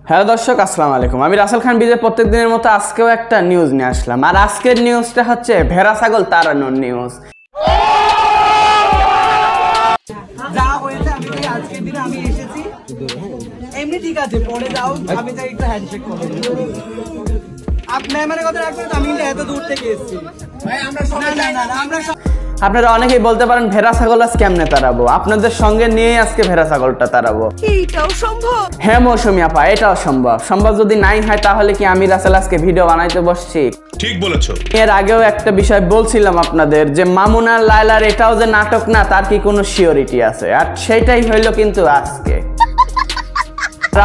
Hello দর্শক, আসসালামু আলাইকুম। আমি রাসেল খান বিজয় প্রত্যেক দিনের মতো আজকেও একটা নিউজ নিয়ে আসলাম। আর আজকের নিউজটা হচ্ছে ভেড়া ছাগল তাড়ানোর নিউজ। যা হয়েছে আমি আজকের দিনে আমি এসেছি এমনি ঠিক আছে, পরে যাও আমি তাই একটু হ্যান্ডশেক করবো। আপনি মানে কথা রাখবেন, আমি এত দূর থেকে এসেছি ভাই। আপনারা অনেকেই বলতে পারেন ভেড়া ছাগল আজ কেমনে তাড়াবো, আপনাদের সঙ্গে নিয়ে আজকে ভেড়া ছাগলটা তাড়াবো। এইটাও সম্ভব? হ্যাঁ মৌসুমী আপা, এটাও সম্ভব। সম্ভব যদি নাই হয় তাহলে কি আমি রাসেল আজকে ভিডিও বানাইতে বসছি? ঠিক বলেছো। এর আগেও একটা বিষয় বলছিলাম আপনাদের যে মামুন আর লায়লার এটাও যে নাটক না, তার কি কোনো সিওরিটি আছে? আর সেটাই হইলো কিন্তু আজকে।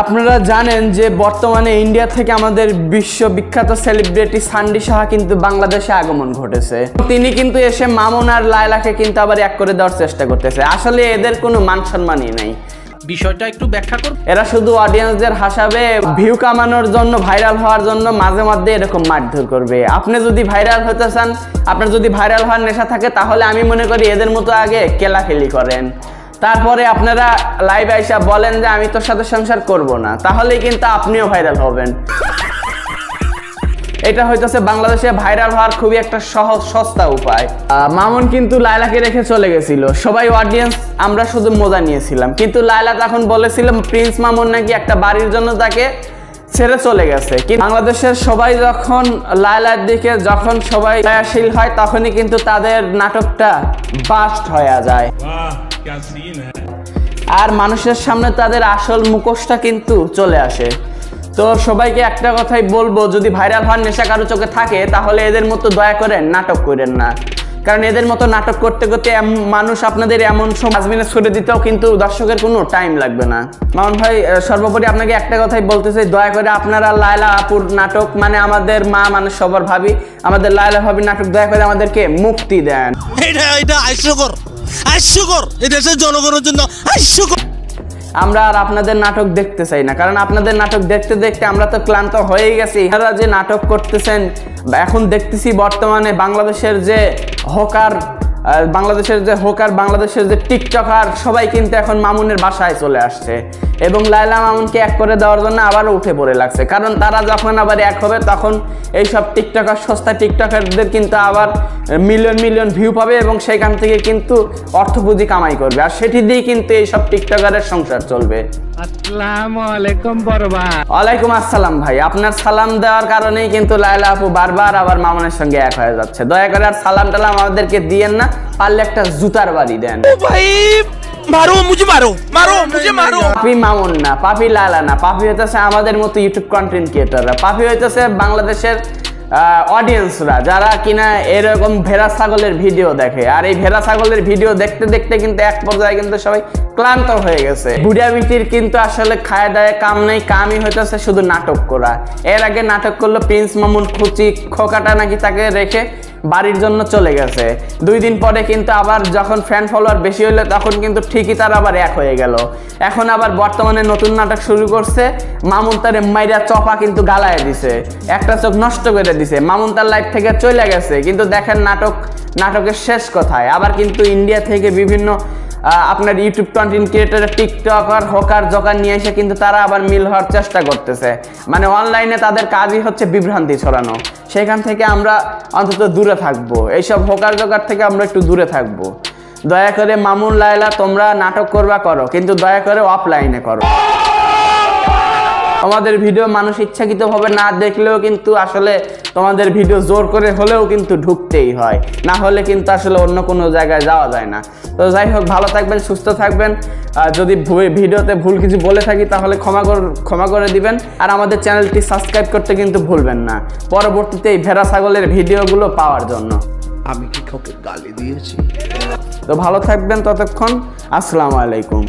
আপনারা জানেন যে বর্তমানে ইন্ডিয়া থেকে আমাদের বিশ্ববিখ্যাত সেলিব্রিটি সান্ডি সাহা কিন্তু বাংলাদেশে আগমন ঘটেছে। তিনি কিন্তু এসে মামুন আর লায়লাকে কিন্তু আবার এক করে দেওয়ার চেষ্টা করতেছে। আসলে এদের কোনো মান সম্মানই নাই। বিষয়টা একটু ব্যাখ্যা করুন। এরা শুধু অডিয়েন্সদের হাসাবে, ভিউ কামানোর জন্য, ভাইরাল হওয়ার জন্য মাঝে মধ্যে এরকম মারধর করবে। আপনি যদি ভাইরাল হতে চান, আপনার যদি ভাইরাল হওয়ার নেশা থাকে, তাহলে আমি মনে করি এদের মতো আগে কেলাকেলি করেন, তারপরে আপনারা লাইভ আইসা বলেন যে আমি তোর সাথে সংসার করব না, তাহলেই কিন্তু আপনিও ভাইরাল হবেন। এটা হইতেছে বাংলাদেশে ভাইরাল হওয়ার খুবই একটা সহজ সস্তা উপায়। মামুন কিন্তু লায়লাকে রেখে চলে গেছিল, সবাই অডিয়েন্স আমরা শুধু মজা নিয়েছিলাম। কিন্তু লায়লা তখন বলেছিল প্রিন্স মামুন নাকি একটা বাড়ির জন্য তাকে ছেড়ে চলে গেছে। কিন্তু বাংলাদেশের সবাই যখন লায়লার দিকে যখন সবাই দয়াশীল হয়, তখনই কিন্তু তাদের নাটকটা বাস্ট হয়ে যায় আর মানুষের সামনে তাদের আসল মুখোশটা কিন্তু চলে আসে। তো সবাইকে একটা কথাই বলবো, যদি ভাইরাল হওয়ার নেশা কারো চোখে থাকে, তাহলে এদের মতো দয়া করে নাটক করেন না। কারণ এদের মতো নাটক করতে করতে মানুষ আপনাদের এমন সব ডাস্টবিনে ছুড়ে দিতেও কিন্তু দর্শকের কোনো টাইম লাগবে না। মামুন ভাই, সর্বোপরি আপনাকে একটা কথাই বলতে চাই, দয়া করে আপনারা লায়লা আপুর নাটক, মানে আমাদের মা মানে সবার ভাবি, আমাদের লায়লা ভাবির নাটক দয়া করে আমাদেরকে মুক্তি দেন। এটা হাস্যকর, হাস্যকর, এই দেশের জনগণের জন্য হাস্যকর। আমরা আর আপনাদের নাটক দেখতে চাই না, কারণ আপনাদের নাটক দেখতে দেখতে আমরা তো ক্লান্ত হয়েই গেছি। আপনারা যে নাটক করতেছেন, এখন দেখতেছি বর্তমানে বাংলাদেশের যে হোকার, বাংলাদেশের যে টিকটকার, সবাই কিন্তু এখন মামুনের বাসায় চলে আসছে এবং লায়লা মামুনকে এক করে দেওয়ার জন্য আবারও উঠে পড়ে লাগছে। কারণ তারা যখন আবার এক হবে, তখন এইসব টিকটকার, সস্তা টিকটকারদের কিন্তু আবার মিলিয়ন মিলিয়ন ভিউ পাবে এবং সেখান থেকে কিন্তু অর্থপুঁজি কামাই করবে, আর সেটি দিয়ে কিন্তু এইসব টিকটকারের সংসার চলবে। আসসালামু আলাইকুম বড় ভাই। ওয়ালাইকুম আসসালাম ভাই। আপনার সালাম দেওয়ার কারণেই কিন্তু লায়লা আপু বারবার আবার মামুনের সঙ্গে এক হয়ে যাচ্ছে। দয়া করে আর সালাম টালাম আমাদেরকে দিয়েন না, পারলে একটা জুতার বাড়ি দেন। ও ভাই, মারো মুঝে, মারো মারো মুঝে, মারো। পাপি মামুন না, পাপি লায়লা না, পাপি হইতেছে আমাদের মতো ইউটিউব কন্টেন্ট ক্রিয়েটররা, পাপি হইতেছে বাংলাদেশের অডিয়েন্সরা, যারা কিনা এরকম ভেড়া ছাগলের ভিডিও দেখে। আর এই ভেড়া ছাগলের ভিডিও দেখতে দেখতে কিন্তু এক পর্যায়ে কিন্তু সবাই ক্লান্ত হয়ে গেছে। বুড়িয়া বিটির কিন্তু আসলে খায় দায় কাম নেই, কামই হইতেছে শুধু নাটক করা। এর আগে নাটক করলো প্রিন্স মামুন খুচি খোকাটা নাকি তাকে রেখে বাড়ির জন্য চলে গেছে। 2 দিন পরে কিন্তু আবার যখন ফ্যান ফলোয়ার বেশি হইলো, তখন কিন্তু ঠিকই তার আবার এক হয়ে গেল। এখন আবার বর্তমানে নতুন নাটক শুরু করছে। মামুন তার মাইরা চপা কিন্তু গালায় দিছে, একটা চোখ নষ্ট করে দিছে। মামুন তার লাইফ থেকে চলে গেছে, কিন্তু দেখেন নাটকের শেষ কথায় আবার কিন্তু ইন্ডিয়া থেকে বিভিন্ন আপনার YouTube content creator, TikToker, Hooker Joker নিয়ে এসে কিন্তু তারা আবার মিল হওয়ার চেষ্টা করতেছে। মানে অনলাইনে তাদের কাজই হচ্ছে বিভ্রান্তি ছড়ানো। সেখান থেকে আমরা অন্তত দূরে থাকবো, এইসব হোকার জোকার থেকে আমরা একটু দূরে থাকবো। দয়া করে মামুন লায়লা, তোমরা নাটক করো, কিন্তু দয়া করে অফলাইনে করো। তোমাদের ভিডিও মানুষ ইচ্ছাকৃতভাবে না দেখলেও কিন্তু আসলে তোমাদের ভিডিও জোর করে হলেও কিন্তু ঢুকতেই হয়, না হলে কিন্তু আসলে অন্য কোনো জায়গায় যাওয়া যায় না। তো যাই হোক, ভালো থাকবেন, সুস্থ থাকবেন। যদি ভিডিওতে ভুল কিছু বলে থাকি তাহলে ক্ষমা করে দিবেন। আর আমাদের চ্যানেলটি সাবস্ক্রাইব করতে কিন্তু ভুলবেন না, পরবর্তীতে এই ভেড়া ছাগলের ভিডিওগুলো পাওয়ার জন্য। আমি কি কাউকে গালি দিয়েছি? তো ভালো থাকবেন, ততক্ষণ আসসালামু আলাইকুম।